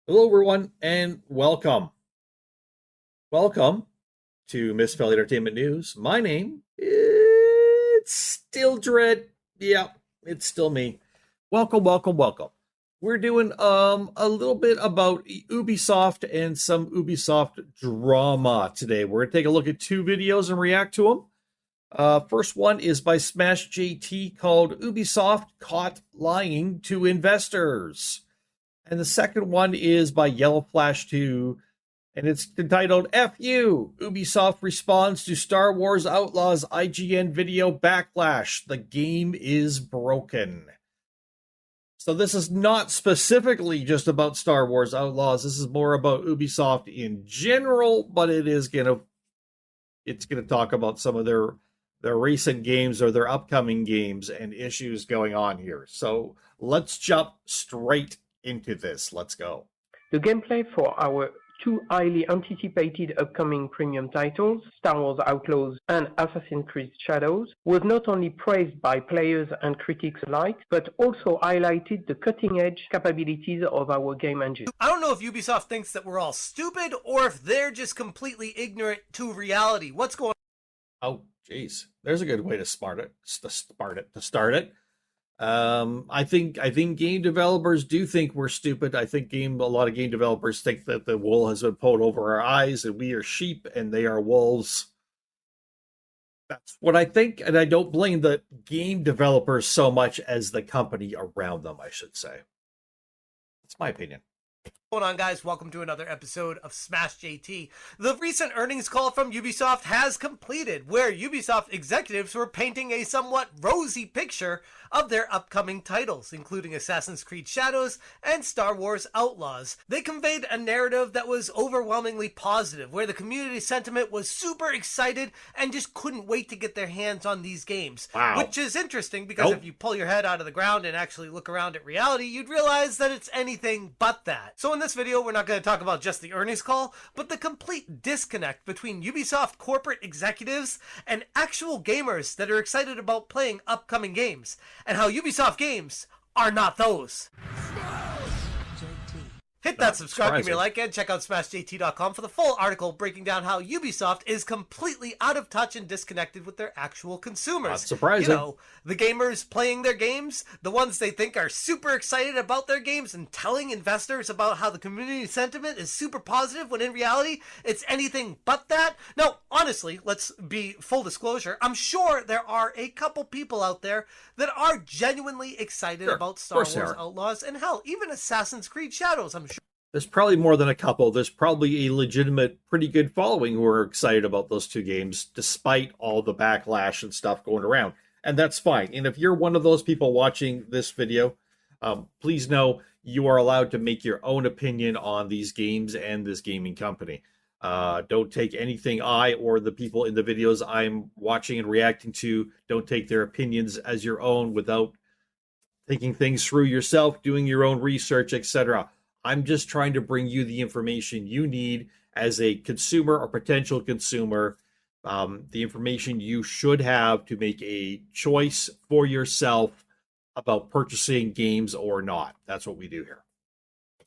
Hello, everyone, and welcome. Welcome to Misspelled Entertainment News. My name is still Dread. Yeah, it's still me. Welcome, welcome, welcome. We're doing a little bit about Ubisoft and some Ubisoft drama today. We're gonna take a look at two videos and react to them. First one is by Smash JT called Ubisoft Caught Lying to Investors. And the second one is by Yellow Flash 2, and it's entitled F.U. Ubisoft responds to Star Wars Outlaws IGN video backlash. The game is broken. So this is not specifically just about Star Wars Outlaws. This is more about Ubisoft in general, but it's gonna talk about some of their recent games or their upcoming games and issues going on here. So let's jump straight into this. Let's go. The gameplay for our two highly anticipated upcoming premium titles, Star Wars Outlaws and Assassin's Creed Shadows, was not only praised by players and critics alike, but also highlighted the cutting-edge capabilities of our game engine. I don't know if Ubisoft thinks that we're all stupid or if they're just completely ignorant to reality. What's going on? Oh, geez. There's a good way to start it. I think game developers do think we're stupid. I think a lot of game developers think that the wool has been pulled over our eyes and we are sheep and they are wolves. That's what I think, and I don't blame the game developers so much as the company around them, I should say. That's my opinion. What's going on, guys? Welcome to another episode of Smash JT. The recent earnings call from Ubisoft has completed, where Ubisoft executives were painting a somewhat rosy picture of their upcoming titles, including Assassin's Creed Shadows and Star Wars Outlaws. They conveyed a narrative that was overwhelmingly positive, where the community sentiment was super excited and just couldn't wait to get their hands on these games. Wow. Which is interesting because if you pull your head out of the ground and actually look around at reality, you'd realize that it's anything but that. So in this video, we're not going to talk about just the earnings call, but the complete disconnect between Ubisoft corporate executives and actual gamers that are excited about playing upcoming games, and how Ubisoft games are not those. Hit that subscribe, give me a like, and check out SmashJT.com for the full article breaking down how Ubisoft is completely out of touch and disconnected with their actual consumers. Not surprising. You know, the gamers playing their games, the ones they think are super excited about their games and telling investors about how the community sentiment is super positive when in reality it's anything but that. No, honestly, let's be full disclosure. I'm sure there are a couple people out there that are genuinely excited about Star Wars Outlaws, and hell, even Assassin's Creed Shadows, I'm sure. There's probably more than a couple. There's probably a legitimate, pretty good following who are excited about those two games, despite all the backlash and stuff going around. And that's fine. And if you're one of those people watching this video, please know you are allowed to make your own opinion on these games and this gaming company. Don't take anything I or the people in the videos I'm watching and reacting to, don't take their opinions as your own without thinking things through yourself, doing your own research, etc. I'm just trying to bring you the information you need as a consumer or potential consumer, the information you should have to make a choice for yourself about purchasing games or not. That's what we do here.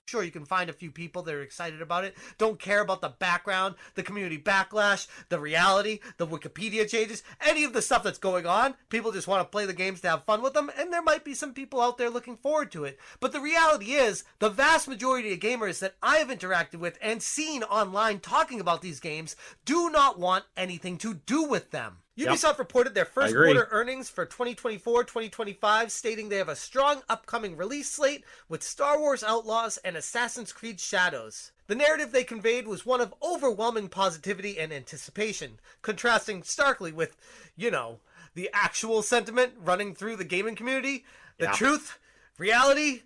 Sure, you can find a few people that are excited about it, don't care about the background, the community backlash, the reality, the Wikipedia changes, any of the stuff that's going on. People just want to play the games to have fun with them, and there might be some people out there looking forward to it. But the reality is, the vast majority of gamers that I have interacted with and seen online talking about these games do not want anything to do with them. Ubisoft reported their first quarter earnings for 2024-2025, stating they have a strong upcoming release slate with Star Wars Outlaws and Assassin's Creed Shadows. The narrative they conveyed was one of overwhelming positivity and anticipation, contrasting starkly with, the actual sentiment running through the gaming community. The truth, reality,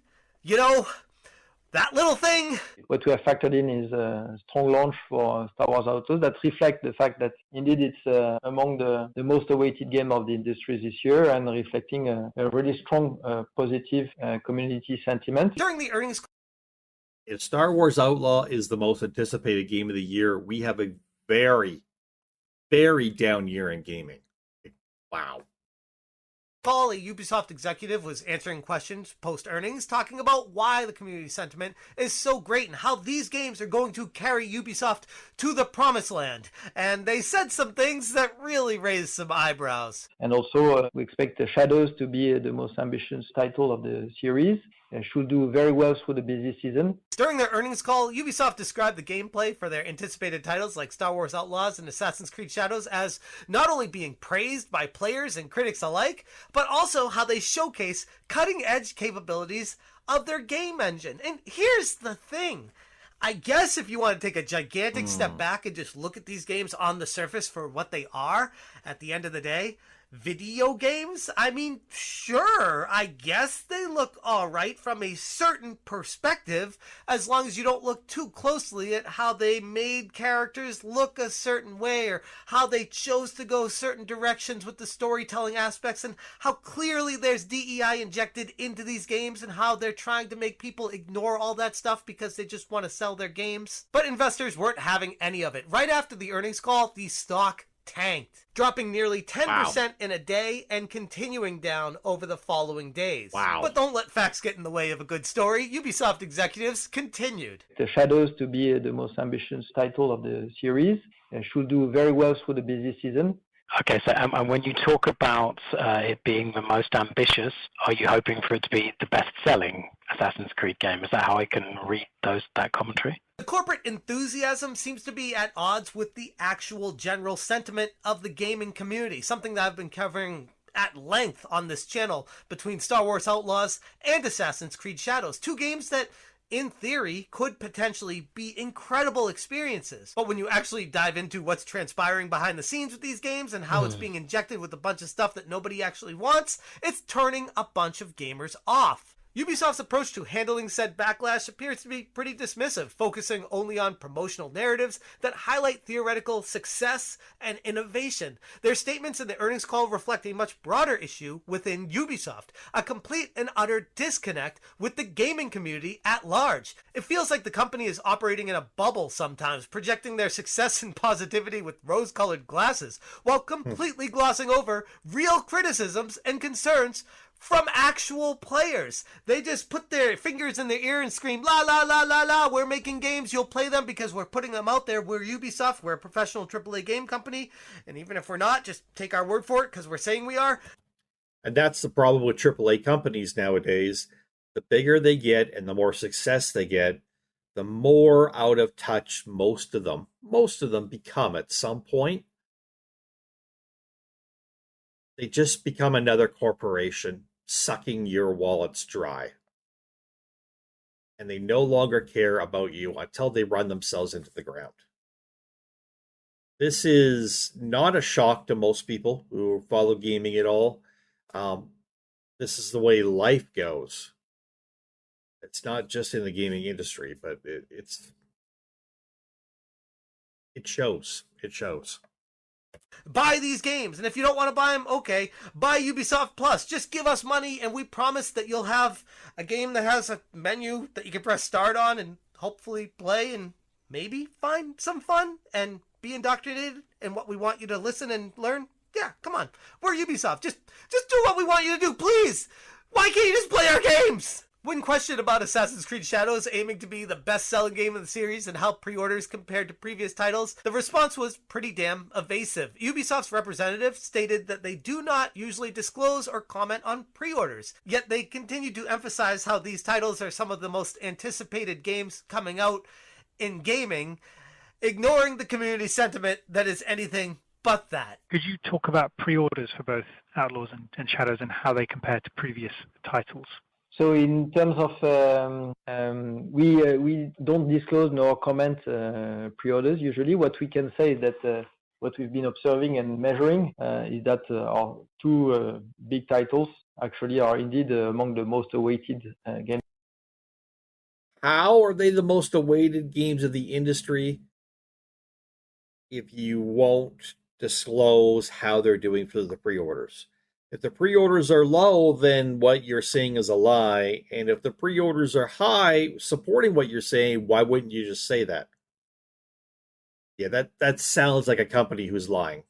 that little thing. What we have factored in is a strong launch for Star Wars Outlaws that reflect the fact that indeed it's among the most awaited game of the industry this year, and reflecting a really strong positive community sentiment. During the earnings, if Star Wars Outlaw is the most anticipated game of the year, we have a very, very down year in gaming. Wow. call, a Ubisoft executive was answering questions post-earnings, talking about why the community sentiment is so great and how these games are going to carry Ubisoft to the promised land. And they said some things that really raised some eyebrows. And also, we expect Shadows to be the most ambitious title of the series. It should do very well through the busy season. During their earnings call, Ubisoft described the gameplay for their anticipated titles like Star Wars Outlaws and Assassin's Creed Shadows as not only being praised by players and critics alike, but also how they showcase cutting-edge capabilities of their game engine. And here's the thing. I guess if you want to take a gigantic step back and just look at these games on the surface for what they are, at the end of the day, video games? I mean, sure, I guess they look all right from a certain perspective, as long as you don't look too closely at how they made characters look a certain way, or how they chose to go certain directions with the storytelling aspects, and how clearly there's DEI injected into these games, and how they're trying to make people ignore all that stuff because they just want to sell their games. But investors weren't having any of it. Right after the earnings call, the stock tanked, dropping nearly 10% in a day and continuing down over the following days. Wow. But don't let facts get in the way of a good story. Ubisoft executives continued. The Shadows to be the most ambitious title of the series. It should do very well through the busy season. Okay, so and when you talk about it being the most ambitious, are you hoping for it to be the best-selling Assassin's Creed game? Is that how I can read that commentary? The corporate enthusiasm seems to be at odds with the actual general sentiment of the gaming community, something that I've been covering at length on this channel between Star Wars Outlaws and Assassin's Creed Shadows, two games that in theory could potentially be incredible experiences. But when you actually dive into what's transpiring behind the scenes with these games and how it's being injected with a bunch of stuff that nobody actually wants, it's turning a bunch of gamers off. Ubisoft's approach to handling said backlash appears to be pretty dismissive, focusing only on promotional narratives that highlight theoretical success and innovation. Their statements in the earnings call reflect a much broader issue within Ubisoft, a complete and utter disconnect with the gaming community at large. It feels like the company is operating in a bubble sometimes, projecting their success and positivity with rose-colored glasses, while completely glossing over real criticisms and concerns from actual players. They just put their fingers in their ear and scream, la la la la la, we're making games, you'll play them because we're putting them out there. We're Ubisoft, we're a professional AAA game company, and even if we're not, just take our word for it because we're saying we are. And that's the problem with AAA companies nowadays. The bigger they get and the more success they get, the more out of touch most of them become at some point. They just become another corporation sucking your wallets dry. And they no longer care about you until they run themselves into the ground. This is not a shock to most people who follow gaming at all. This is the way life goes. It's not just in the gaming industry, but it shows. It shows. Buy these games, and if you don't want to buy them, okay, buy Ubisoft Plus. Just give us money, and we promise that you'll have a game that has a menu that you can press start on and hopefully play and maybe find some fun and be indoctrinated in what we want you to listen and learn. Yeah, come on. We're Ubisoft. Just do what we want you to do, please. Why can't you just play our games? When questioned about Assassin's Creed Shadows aiming to be the best-selling game of the series and how pre-orders compared to previous titles, the response was pretty damn evasive. Ubisoft's representative stated that they do not usually disclose or comment on pre-orders, yet they continue to emphasize how these titles are some of the most anticipated games coming out in gaming, ignoring the community sentiment that is anything but that. Could you talk about pre-orders for both Outlaws and Shadows and how they compare to previous titles? So in terms of, we don't disclose nor comment pre-orders usually. What we can say is that what we've been observing and measuring is that our two big titles actually are indeed among the most awaited games. How are they the most awaited games of the industry if you won't disclose how they're doing for the pre-orders? If the pre-orders are low, then what you're saying is a lie. And if the pre-orders are high, supporting what you're saying, why wouldn't you just say that? Yeah, that sounds like a company who's lying.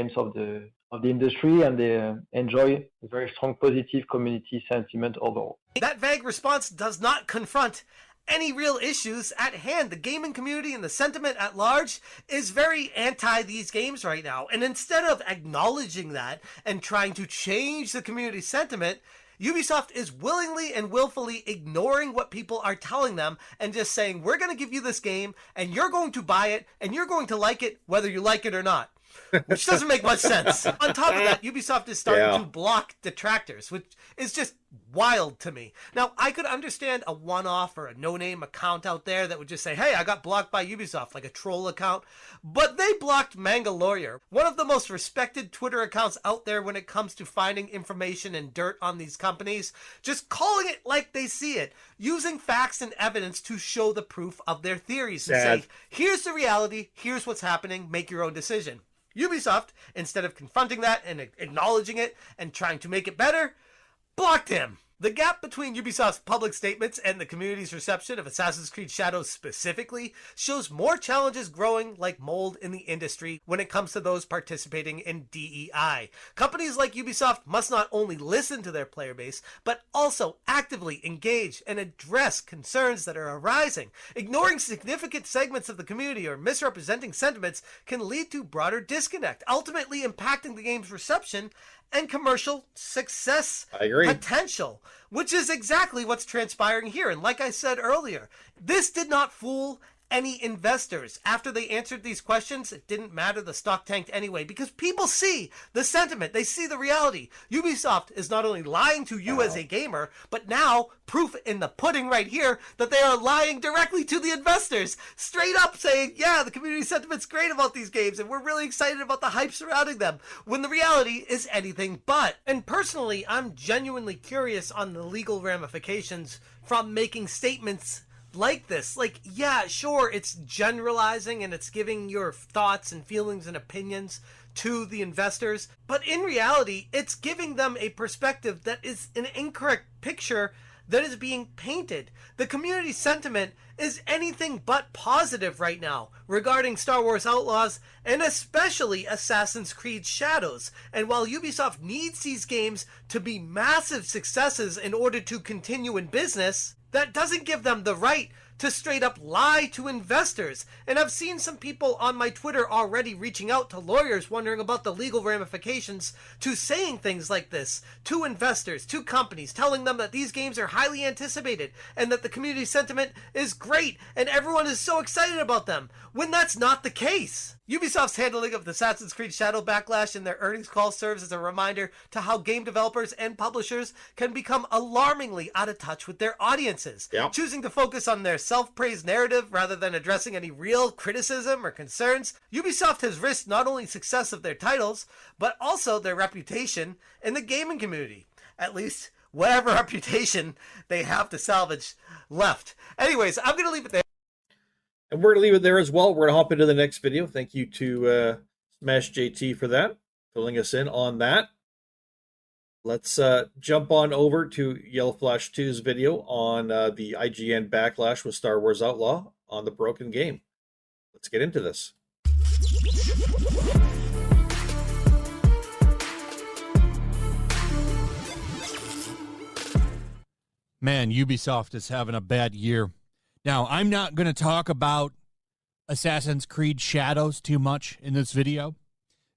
Games of the the industry, and they enjoy a very strong positive community sentiment overall. That vague response does not confront any real issues at hand. The gaming community and the sentiment at large is very anti these games right now. And instead of acknowledging that and trying to change the community sentiment, Ubisoft is willingly and willfully ignoring what people are telling them and just saying, we're going to give you this game and you're going to buy it and you're going to like it whether you like it or not. Which doesn't make much sense. On top of that, Ubisoft is starting to block detractors, which is just wild to me. Now, I could understand a one-off or a no-name account out there that would just say, hey, I got blocked by Ubisoft, like a troll account. But they blocked Manga Lawyer, one of the most respected Twitter accounts out there when it comes to finding information and dirt on these companies, just calling it like they see it, using facts and evidence to show the proof of their theories and say, here's the reality, here's what's happening, make your own decision. Ubisoft, instead of confronting that and acknowledging it and trying to make it better, blocked him. The gap between Ubisoft's public statements and the community's reception of Assassin's Creed Shadows specifically shows more challenges growing like mold in the industry when it comes to those participating in DEI. Companies like Ubisoft must not only listen to their player base, but also actively engage and address concerns that are arising. Ignoring significant segments of the community or misrepresenting sentiments can lead to broader disconnect, ultimately impacting the game's reception and commercial success potential, which is exactly what's transpiring here. And like I said earlier, this did not fool any investors. After they answered these questions, it didn't matter, the stock tanked anyway, because people see the sentiment, they see the reality. Ubisoft is not only lying to you as a gamer, but now proof in the pudding right here that they are lying directly to the investors, straight up saying, yeah, the community sentiment's great about these games and we're really excited about the hype surrounding them, when the reality is anything but. And personally, I'm genuinely curious on the legal ramifications from making statements like this. Like, yeah, sure, it's generalizing and it's giving your thoughts and feelings and opinions to the investors, but in reality, it's giving them a perspective that is an incorrect picture that is being painted. The community sentiment is anything but positive right now regarding Star Wars Outlaws and especially Assassin's Creed Shadows. And while Ubisoft needs these games to be massive successes in order to continue in business, that doesn't give them the right to straight up lie to investors. And I've seen some people on my Twitter already reaching out to lawyers wondering about the legal ramifications to saying things like this to investors, to companies, telling them that these games are highly anticipated and that the community sentiment is great and everyone is so excited about them, when that's not the case. Ubisoft's handling of the Assassin's Creed Shadow backlash in their earnings call serves as a reminder to how game developers and publishers can become alarmingly out of touch with their audiences, choosing to focus on their self-praise narrative rather than addressing any real criticism or concerns. Ubisoft has risked not only success of their titles, but also their reputation in the gaming community. At least, whatever reputation they have to salvage left. Anyways, I'm going to leave it there. And we're going to leave it there as well. We're going to hop into the next video. Thank you to Smash JT for that, filling us in on that. Let's jump on over to Yellow Flash 2's video on the IGN backlash with Star Wars Outlaw on the broken game. Let's get into this. Man, Ubisoft is having a bad year. Now, I'm not going to talk about Assassin's Creed Shadows too much in this video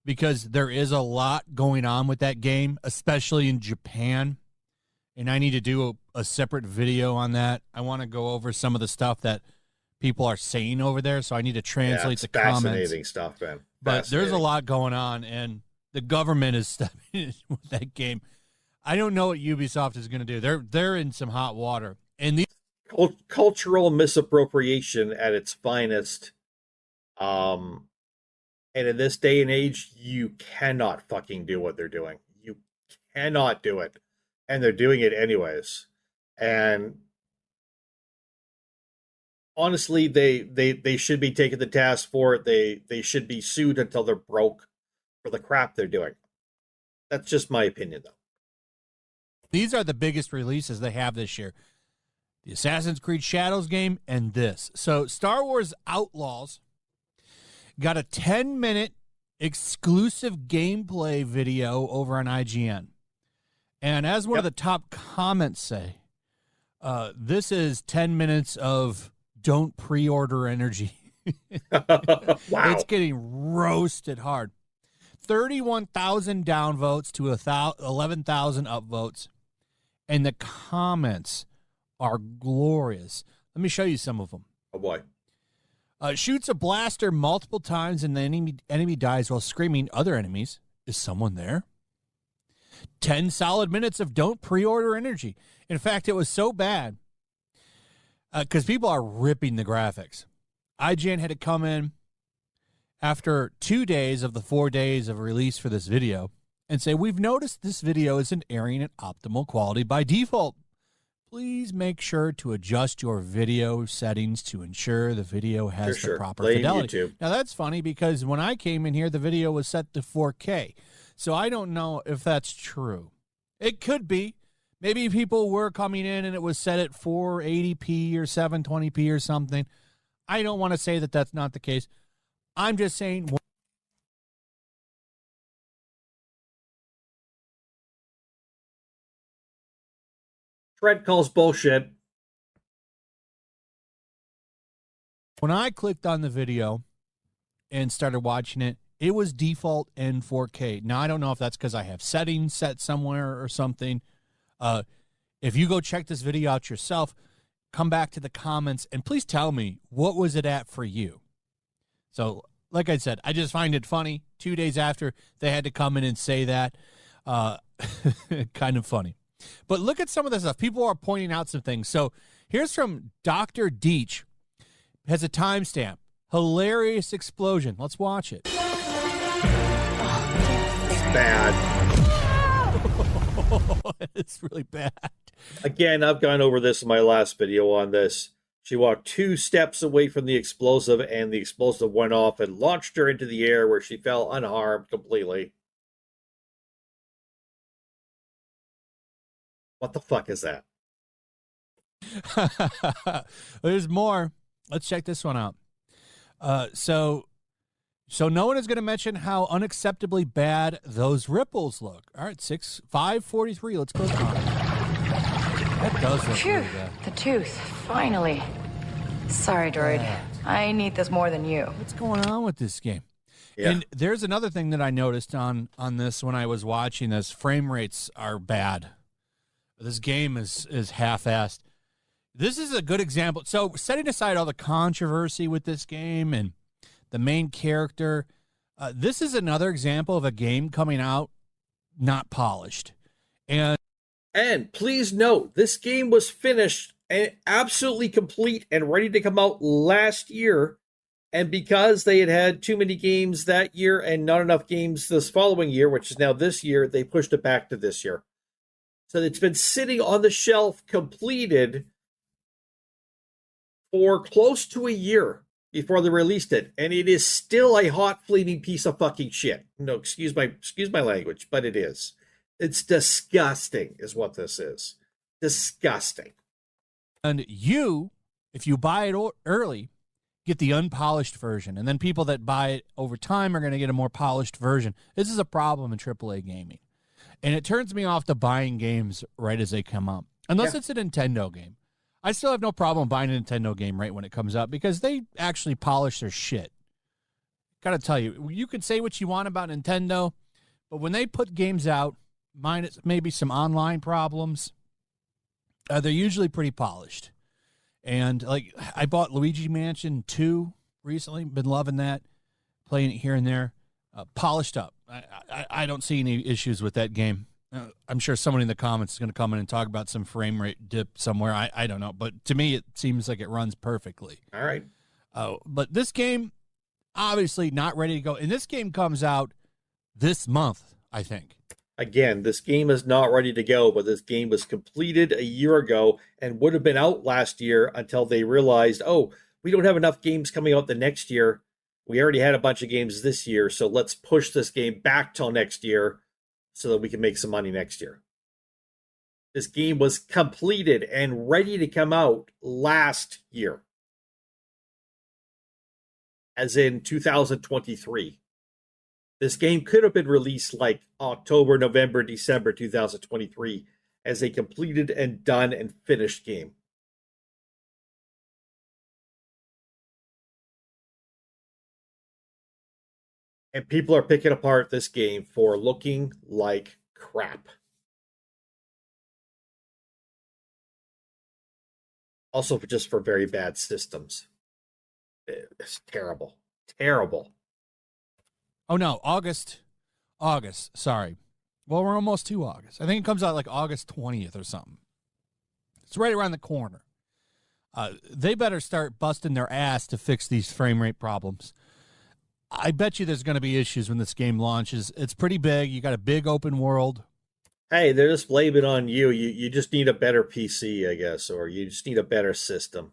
because there is a lot going on with that game, especially in Japan, and I need to do a separate video on that. I want to go over some of the stuff that people are saying over there, so I need to translate the comments. Fascinating stuff, man. But there's a lot going on, and the government is stepping in with that game. I don't know what Ubisoft is going to do. They're in some hot water, and these cultural misappropriation at its finest. And in this day and age, you cannot fucking do what they're doing. You cannot do it. And they're doing it anyways. And honestly, they should be taken to task for it. They should be sued until they're broke for the crap they're doing. That's just my opinion, though. These are the biggest releases they have this year. The Assassin's Creed Shadows game and this. So Star Wars Outlaws got a 10-minute exclusive gameplay video over on IGN. And as one of the top comments say, this is 10 minutes of don't pre-order energy. Wow. It's getting roasted hard. 31,000 downvotes to 11,000 upvotes. And the comments are glorious. Let me show you some of them. Oh, boy. Shoots a blaster multiple times and the enemy dies while screaming, other enemies. Is someone there? 10 solid minutes of don't pre-order energy. In fact, it was so bad because people are ripping the graphics. IGN had to come in after 2 days of the 4 days of release for this video and say, we've noticed this video isn't airing at optimal quality by default. Please make sure to adjust your video settings to ensure the video has the proper fidelity. YouTube. Now, that's funny because when I came in here, the video was set to 4K. So I don't know if that's true. It could be. Maybe people were coming in and it was set at 480p or 720p or something. I don't want to say that that's not the case. I'm just saying... Trent calls bullshit. When I clicked on the video and started watching it, it was default in 4K. Now, I don't know if that's because I have settings set somewhere or something. If you go check this video out yourself, come back to the comments and please tell me, what was it at for you? So, like I said, I just find it funny. 2 days after, they had to come in and say that. Kind of funny. But look at some of this stuff. People are pointing out some things. So here's from Dr. Deech. Has a timestamp. Hilarious explosion. Let's watch it. It's bad. It's really bad. Again, I've gone over this in my last video on this. She walked 2 steps away from the explosive, and the explosive went off and launched her into the air where she fell unharmed completely. What the fuck is that? There's more. Let's check this one out. So no one is going to mention how unacceptably bad those ripples look. All right, 5:43. Let's go. That does look really bad. The tooth, finally. Sorry, droid. I need this more than you. What's going on with this game? Yeah. And there's another thing that I noticed on this when I was watching this. Frame rates are bad. This game is half-assed. This is a good example. So setting aside all the controversy with this game and the main character, this is another example of a game coming out not polished. And please note, this game was finished and absolutely complete and ready to come out last year. And because they had too many games that year and not enough games this following year, which is now this year, they pushed it back to this year. So it's been sitting on the shelf completed for close to a year before they released it. And it is still a hot, flaming piece of fucking shit. No, excuse my language, but it is. It's disgusting is what this is. Disgusting. And you, if you buy it early, get the unpolished version. And then people that buy it over time are going to get a more polished version. This is a problem in AAA gaming. And it turns me off to buying games right as they come out. Unless it's a Nintendo game. I still have no problem buying a Nintendo game right when it comes out because they actually polish their shit. Gotta tell you, you can say what you want about Nintendo, but when they put games out, minus maybe some online problems, they're usually pretty polished. And like I bought Luigi Mansion 2 recently, been loving that, playing it here and there, polished up. I don't see any issues with that game. I'm sure someone in the comments is going to come in and talk about some frame rate dip somewhere. I don't know. But to me, it seems like it runs perfectly. All right. But this game, obviously not ready to go. And this game comes out this month, I think. Again, this game is not ready to go, but this game was completed a year ago and would have been out last year until they realized, oh, we don't have enough games coming out the next year. We already had a bunch of games this year, so let's push this game back till next year so that we can make some money next year. This game was completed and ready to come out last year. As in 2023. This game could have been released like October, November, December 2023 as a completed and done and finished game. And people are picking apart this game for looking like crap. Also, just for very bad systems. It's terrible. Terrible. Oh no, August. Sorry. Well, we're almost to August. I think it comes out like August 20th or something. It's right around the corner. They better start busting their ass to fix these frame rate problems. I bet you there's going to be issues when this game launches. It's pretty big. You got a big open world. Hey, they're just blaming on you. You just need a better PC, I guess, or you just need a better system.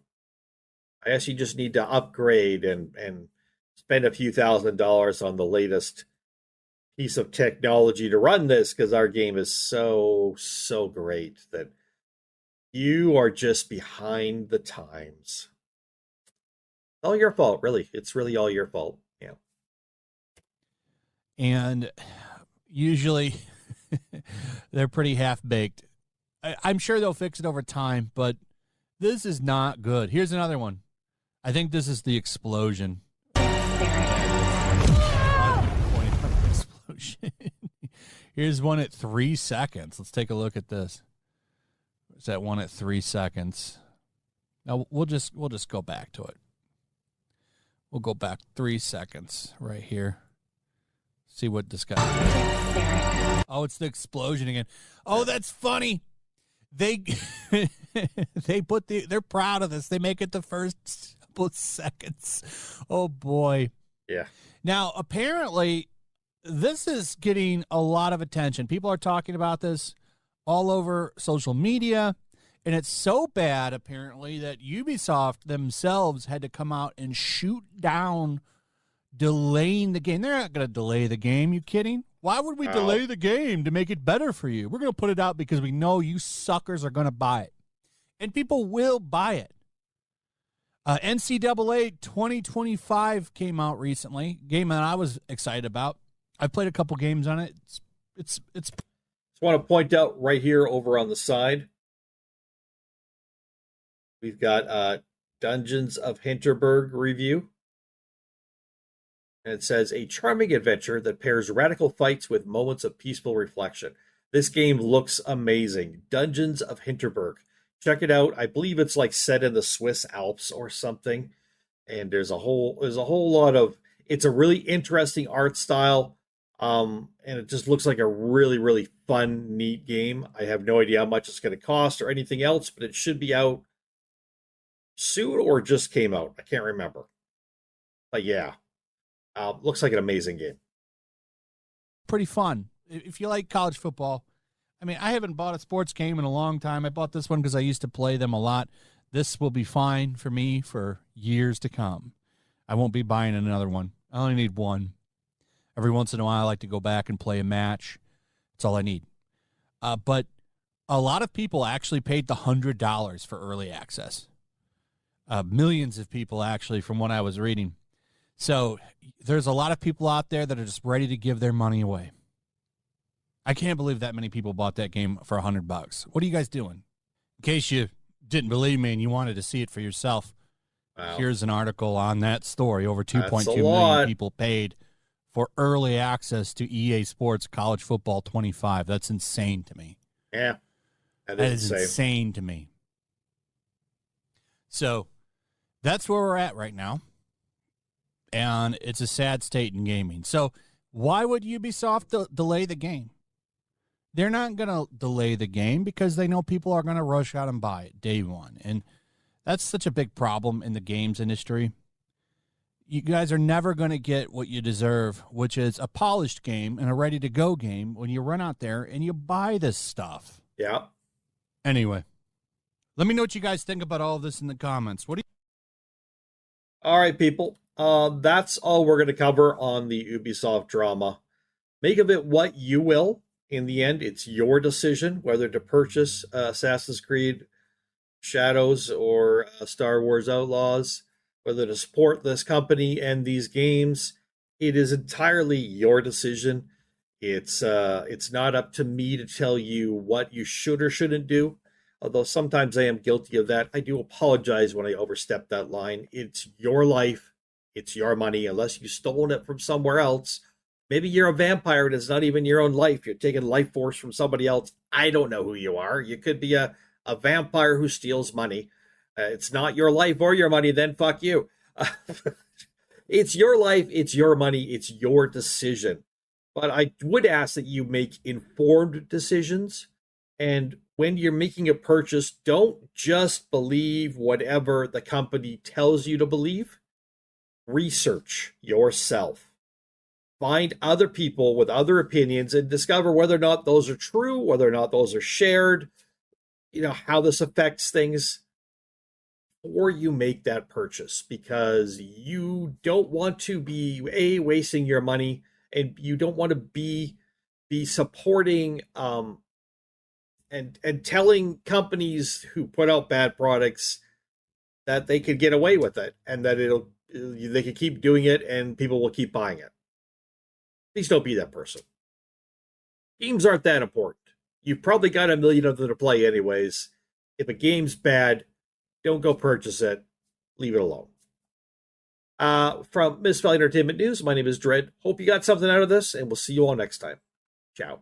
I guess you just need to upgrade and spend a few $1,000s on the latest piece of technology to run this, because our game is so great that you are just behind the times. All your fault, really. It's really all your fault. Yeah. And usually they're pretty half-baked. I'm sure they'll fix it over time, but this is not good. Here's another one. I think this is the explosion. Explosion. Here's one at 3 seconds. Let's take a look at this. Is that one at 3 seconds? Now we'll just go back to it. We'll go back 3 seconds right here. See what this guy does. Oh, it's the explosion again. Oh, that's funny. They they're proud of this. They make it the first couple seconds. Oh boy. Yeah. Now, apparently this is getting a lot of attention. People are talking about this all over social media, and it's so bad apparently that Ubisoft themselves had to come out and shoot down delaying the game. They're not going to delay the game. You kidding? Why would we delay the game to make it better for you? We're going to put it out because we know you suckers are going to buy it. And people will buy it. NCAA 2025 came out recently. Game that I was excited about. I played a couple games on it. It's Just want to point out right here over on the side, we've got Dungeons of Hinterberg review. And it says, a charming adventure that pairs radical fights with moments of peaceful reflection. This game looks amazing. Dungeons of Hinterberg. Check it out. I believe it's like set in the Swiss Alps or something. And there's a whole lot of, it's a really interesting art style. And it just looks like a really, really fun, neat game. I have no idea how much it's going to cost or anything else, but it should be out soon or just came out. I can't remember. But yeah. Looks like an amazing game. pretty fun. If you like college football, I mean, I haven't bought a sports game in a long time. I bought this one because I used to play them a lot. This will be fine for me for years to come. I won't be buying another one. I only need one. Every once in a while, I like to go back and play a match. That's all I need. But a lot of people actually paid the $100 for early access. Millions of people, actually, from what I was reading. So there's a lot of people out there that are just ready to give their money away. I can't believe that many people bought that game for $100. What are you guys doing? In case you didn't believe me and you wanted to see it for yourself, here's an article on that story. Over 2.2 million people paid for early access to EA Sports College Football 25. That's insane to me. Yeah. That is insane to me. So that's where we're at right now. And it's a sad state in gaming. So why would Ubisoft delay the game? They're not going to delay the game because they know people are going to rush out and buy it day one. And that's such a big problem in the games industry. You guys are never going to get what you deserve, which is a polished game and a ready-to-go game when you run out there and you buy this stuff. Yeah. Anyway, let me know what you guys think about all of this in the comments. What do you? All right, people. That's all we're going to cover on the Ubisoft drama. Make of it what you will. In the end, it's your decision whether to purchase Assassin's Creed Shadows or Star Wars Outlaws, whether to support this company and these games. It is entirely your decision. It's not up to me to tell you what you should or shouldn't do. Although sometimes I am guilty of that. I do apologize when I overstep that line. It's your life. It's your money. Unless you've stolen it from somewhere else. Maybe you're a vampire and it's not even your own life. You're taking life force from somebody else. I don't know who you are. You could be a vampire who steals money. It's not your life or your money, then fuck you. It's your life. It's your money. It's your decision. But I would ask that you make informed decisions. And when you're making a purchase, don't just believe whatever the company tells you to believe. Research yourself. Find other people with other opinions and discover whether or not those are true, whether or not those are shared, how this affects things, or you make that purchase, because you don't want to be wasting your money, and you don't want to be supporting and telling companies who put out bad products that they could get away with it and that they can keep doing it and people will keep buying it. Please don't be that person. Games aren't that important. You've probably got 1 million of them to play anyways. If a game's bad, don't go purchase it. Leave it alone. From Miss Valley Entertainment News, my name is Dread. Hope you got something out of this, and we'll see you all next time. Ciao.